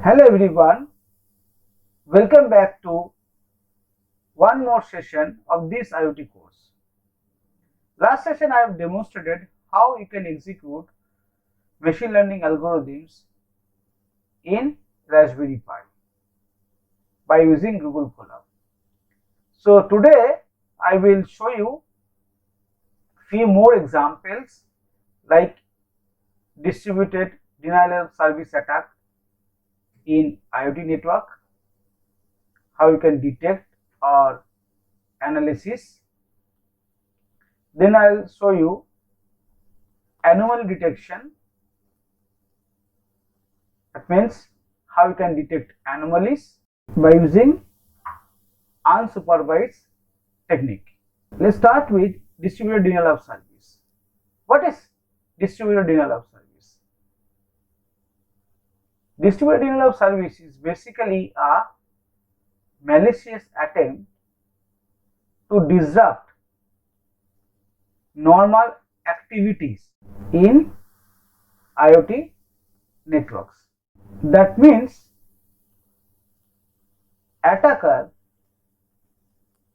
Hello everyone, welcome back to one more session of this IoT course. Last session I have demonstrated how you can execute machine learning algorithms in Raspberry Pi by using Google Colab. So today I will show you few more examples like distributed denial of service attack in IoT network, how you can detect or analysis. Then I will show you anomaly detection. That means how you can detect anomalies by using unsupervised technique. Let's start with distributed denial of service. What is distributed denial of service? Distributed denial of service is basically a malicious attempt to disrupt normal activities in IoT networks. That means attacker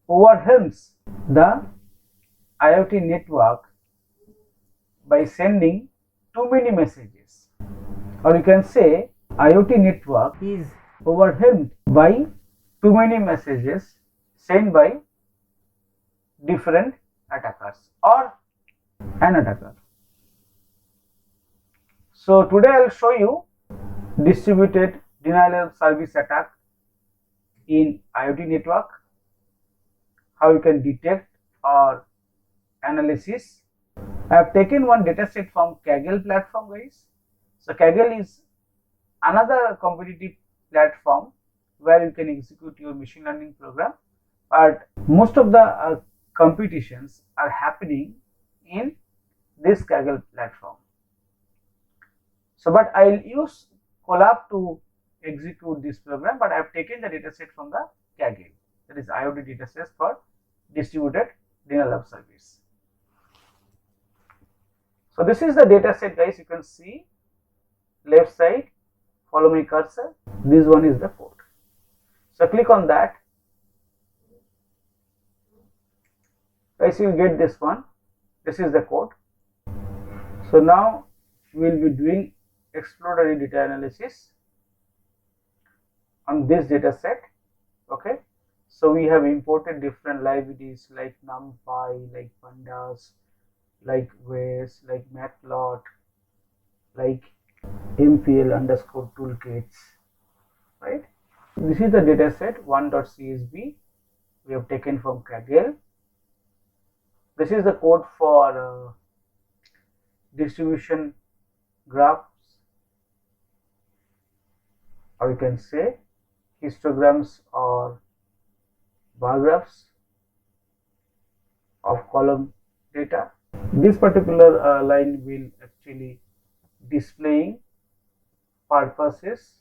overwhelms the IoT network by sending too many messages, or you can say IoT network is overwhelmed by too many messages sent by different attackers or an attacker. So today I will show you distributed denial of service attack in IoT network, how you can detect or analysis. I have taken one dataset from Kaggle platform, guys. So Kaggle is another competitive platform where you can execute your machine learning program, but most of the competitions are happening in this Kaggle platform. So but I will use Colab to execute this program, but I have taken the dataset from the Kaggle, that is IoT dataset for distributed denial of service. So this is the dataset, guys. You can see left side, follow my cursor. This one is the code. So click on that, guys. You will get this one. This is the code. So now we will be doing exploratory data analysis on this data set. Okay, so we have imported different libraries like NumPy, like pandas, like Waze, like Matplot, like MPL underscore toolkits, right? This is the data set 1.csv we have taken from Kaggle. This is the code for distribution graphs, or you can say histograms or bar graphs of column data. This particular line will actually displaying purposes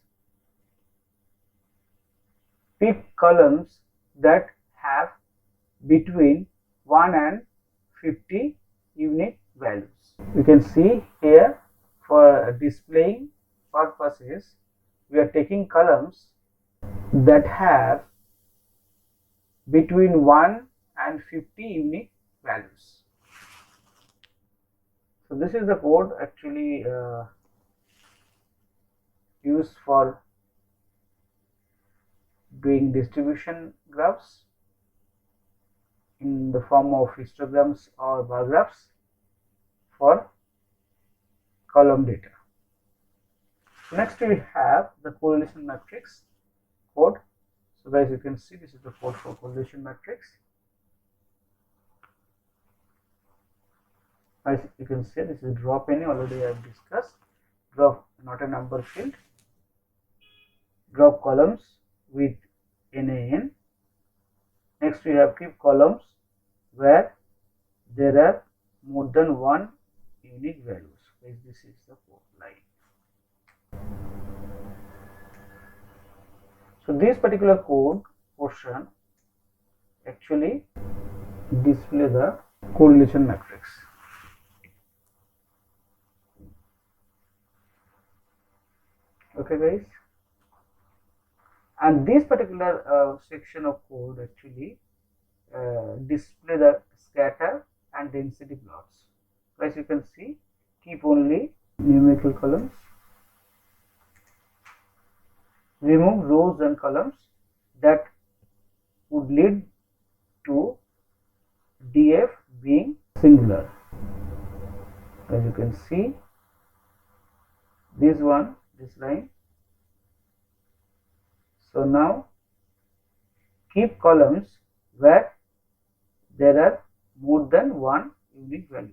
pick columns that have between 1 and 50 unique values. You can see here for displaying purposes we are taking columns that have between 1 and 50 unique values. So this is the code actually used for doing distribution graphs in the form of histograms or bar graphs for column data. Next we have the correlation matrix code. So guys, you can see this is the code for correlation matrix. As you can see, this is drop any, already I have discussed. Drop not a number field. Drop columns with NaN. Next we have keep columns where there are more than one unique values. This is the code line. So this particular code portion actually display the correlation matrix. Okay guys, and this particular section of code actually display the scatter and density plots. As you can see, keep only numerical columns, remove rows and columns that would lead to df being singular. As you can see, this line. So now keep columns where there are more than one unique values.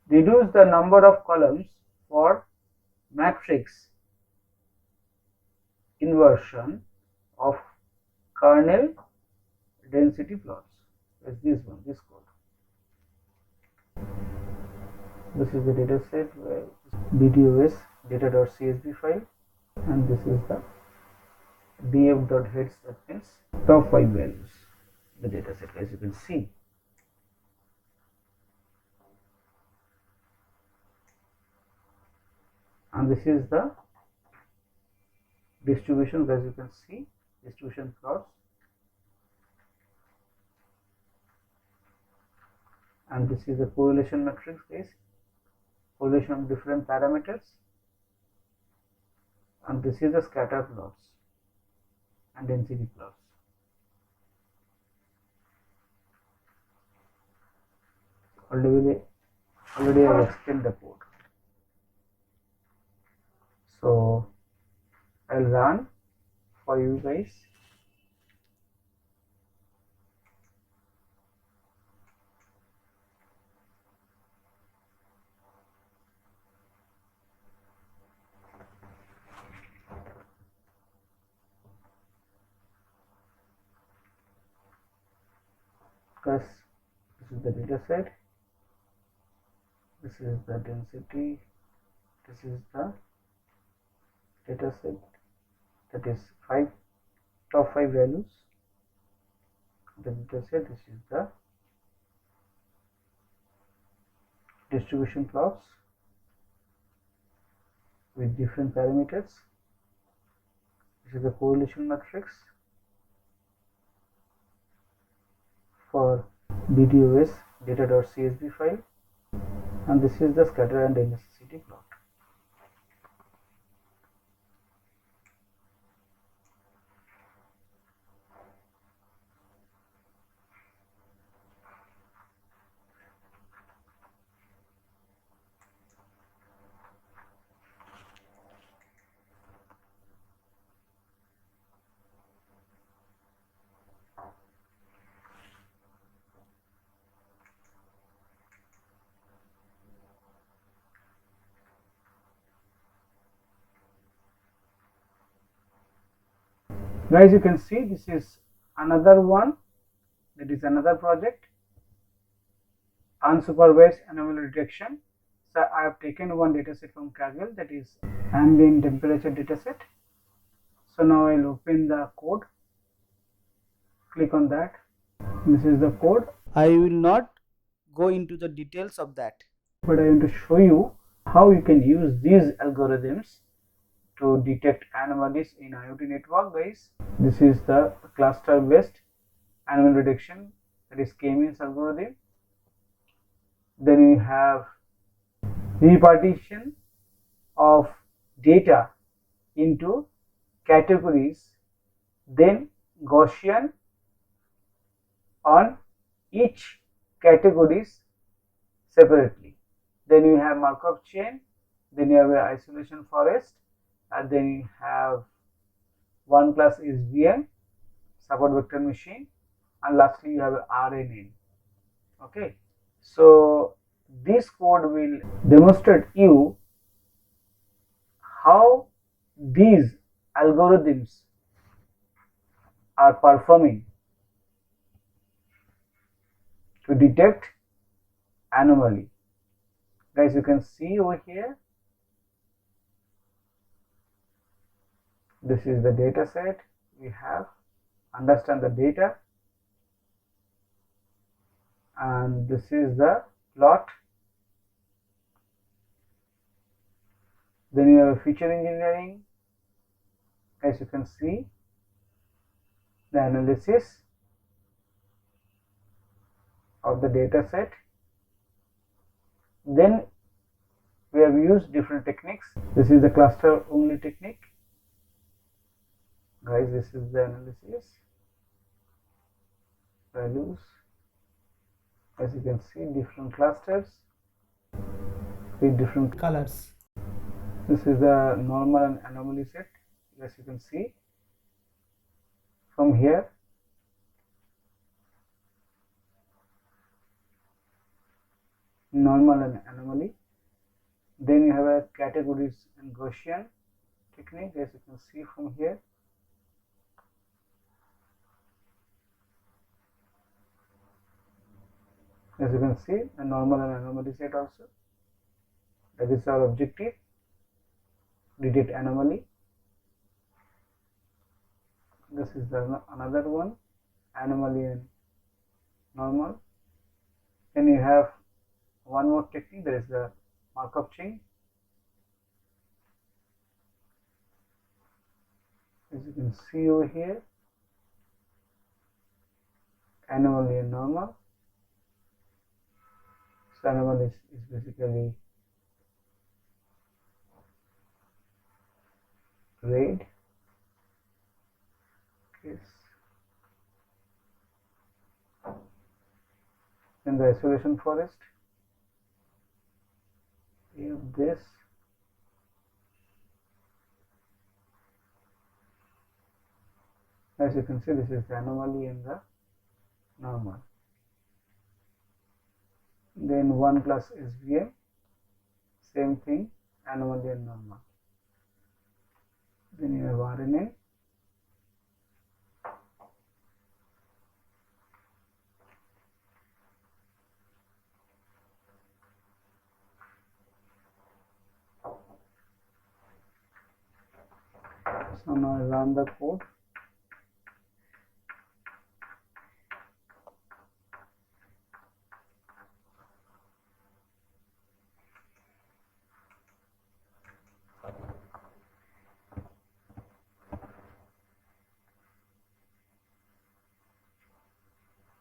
Reduce the number of columns for matrix inversion of kernel density plots. As this code. This is the data set where bdos data.csv file, and this is the df.heads, that means top 5 values, the data set, as you can see. And this is the distribution, as you can see, distribution plots. And this is the correlation matrix, guys, correlation of different parameters. And this is the scatter plots and density plots. Already I have explained the code. So I'll run for you guys. Because this is the data set, this is the density, this is the data set, that is top 5 values, the data set. This is the distribution plots with different parameters. This is the correlation matrix for bdos data.csv file, and this is the scatter and density plot. Guys, you can see this is another one, that is another project, unsupervised anomaly detection. So I have taken one dataset from Kaggle, that is ambient temperature dataset. So now I'll open the code, click on that. This is the code. I will not go into the details of that, but I want to show you how you can use these algorithms to detect anomalies in IoT network, guys. This is the cluster based anomaly detection, that is K-means algorithm. Then you have repartition of data into categories, then Gaussian on each categories separately. Then you have Markov chain, then you have an isolation forest, and then you have one class is VM, support vector machine, and lastly you have RNN. Okay, so this code will demonstrate you how these algorithms are performing to detect anomaly. Guys, you can see over here, this is the data set we have, understand the data, and this is the plot. Then you have feature engineering. As you can see, the analysis of the data set. Then we have used different techniques. This is the cluster only technique. Guys, this is the analysis values. As you can see, different clusters with different colors. This is the normal and anomaly set. As you can see from here, normal and anomaly. Then you have a categories and Gaussian technique, as you can see from here. As you can see, a normal and anomaly set also. That is our objective, detect anomaly. This is the another one, anomaly and normal. Then you have one more technique, that is the Markov chain. As you can see over here, anomaly and normal. So anomaly is basically red. Yes. Then the isolation forest. We have this. As you can see, this is the anomaly and the normal. Then 1 plus SVM, same thing, anomaly and normal. Then you have RNA. So now I run the code.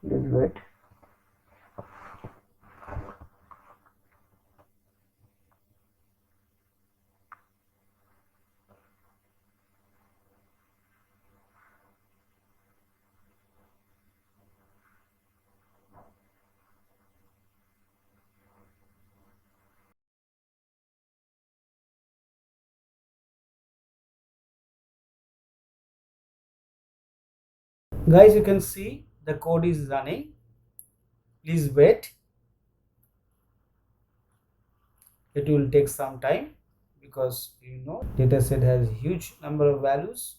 Please wait. Guys, you can see the code is running. Please wait. It will take some time because data set has huge number of values.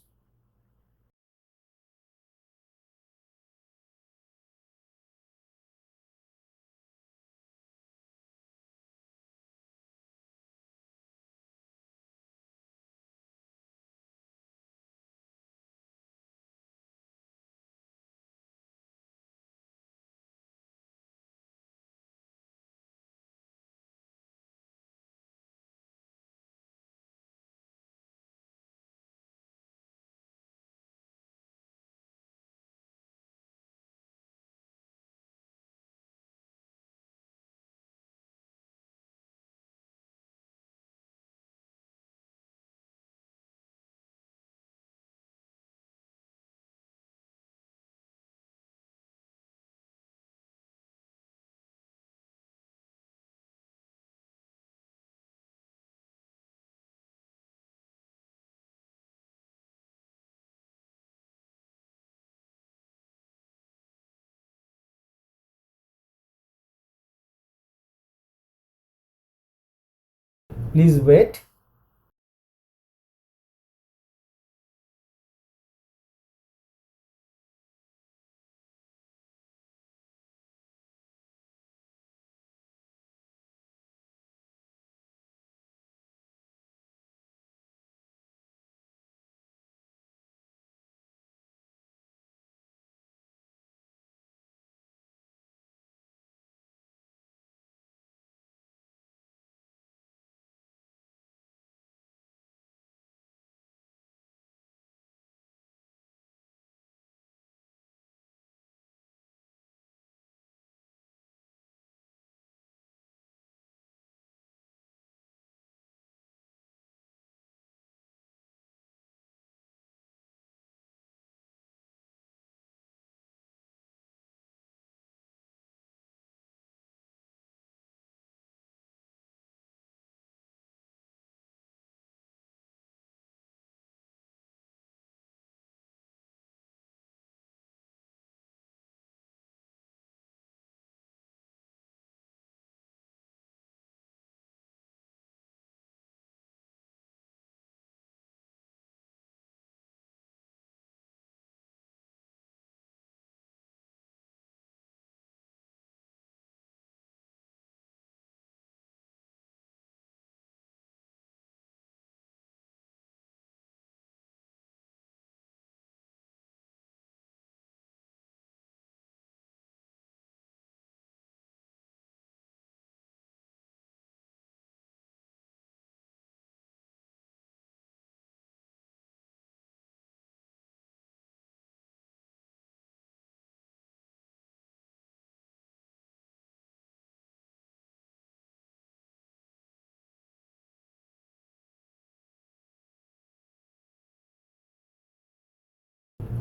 Please wait.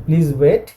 Please wait.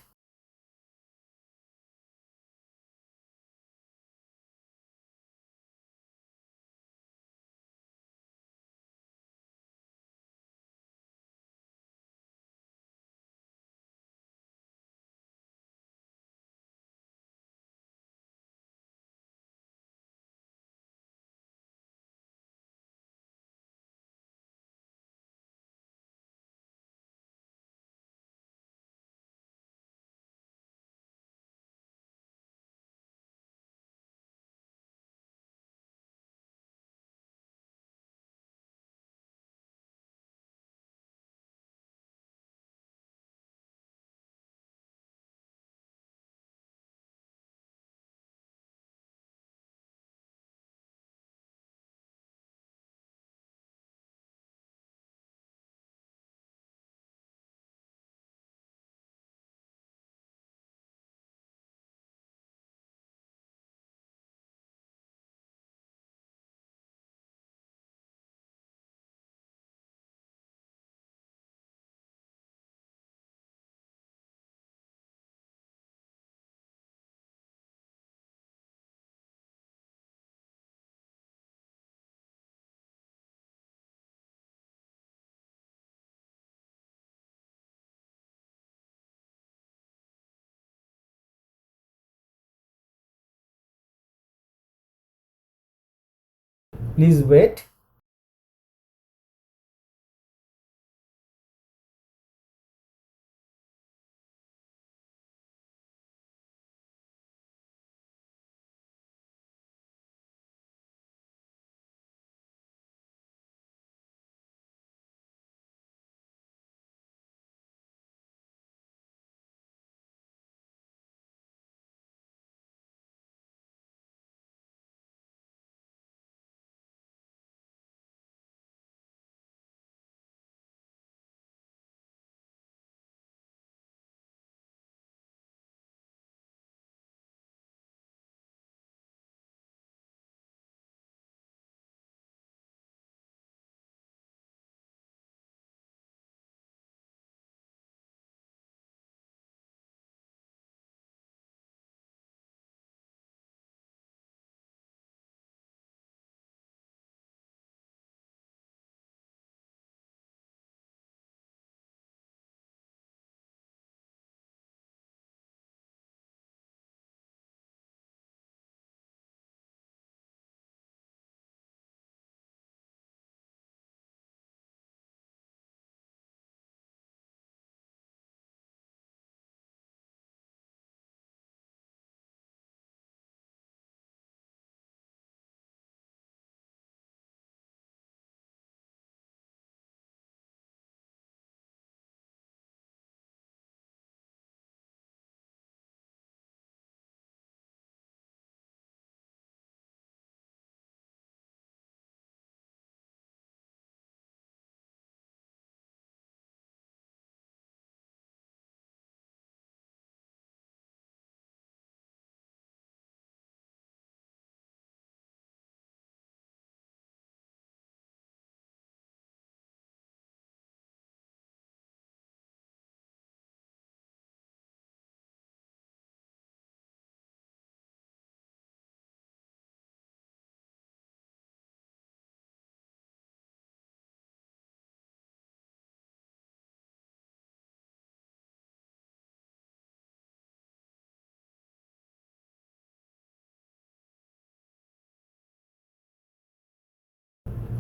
Please wait.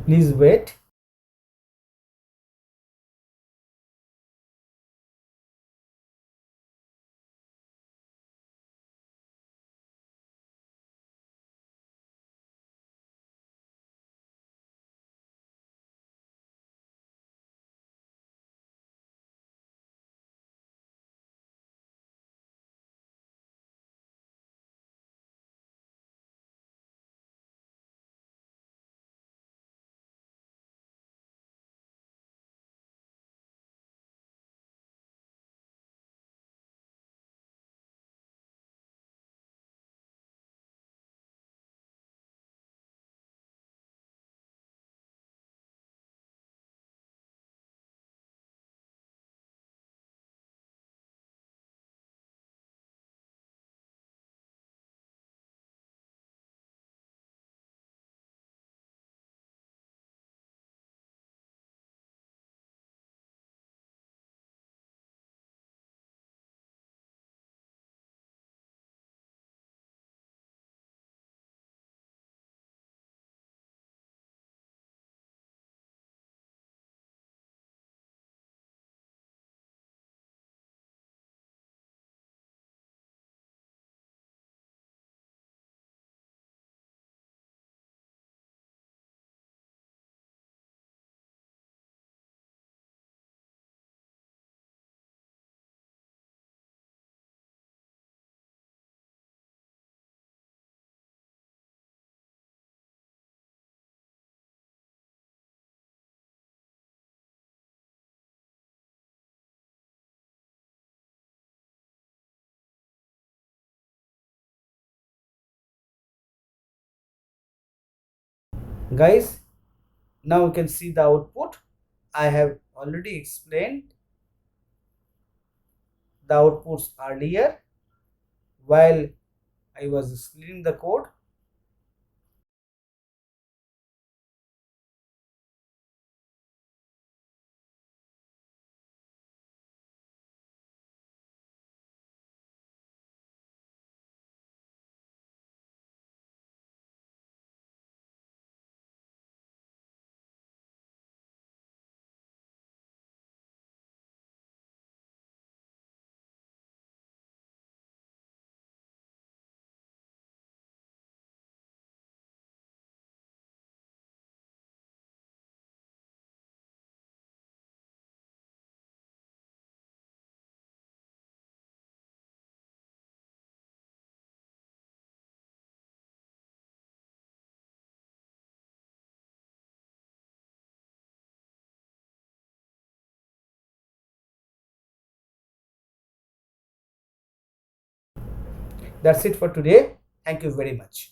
Please wait. Guys, now you can see the output. I have already explained the outputs earlier while I was explaining the code. That's it for today. Thank you very much.